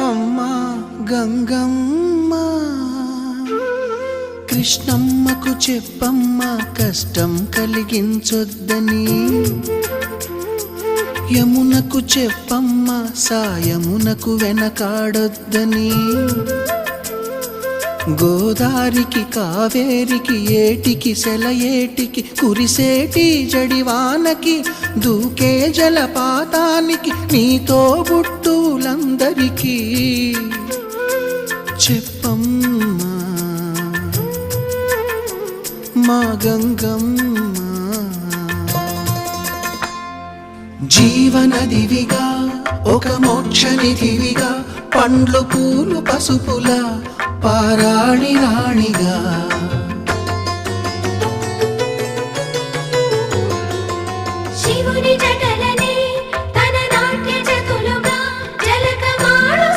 అమ్మా గంగమ్మ, కృష్ణమ్మకు చెప్పమ్మా కష్టం కలిగించొద్దని, యమునకు చెప్పమ్మా సాయమునకు వెనకాడొద్దని, గోదారికి కావేరికి ఏటికి సెలయేటికి కురిసేటి జడివానకి దూకే జలపాతానికి నీతో బుట్టులందరికీ చెప్పమ్మా మా గంగమ్మ. జీవనదివిగా ఒక మోక్షనిధివిగా పండ్లు పూలు పసుపుల పారాణి రాణిగా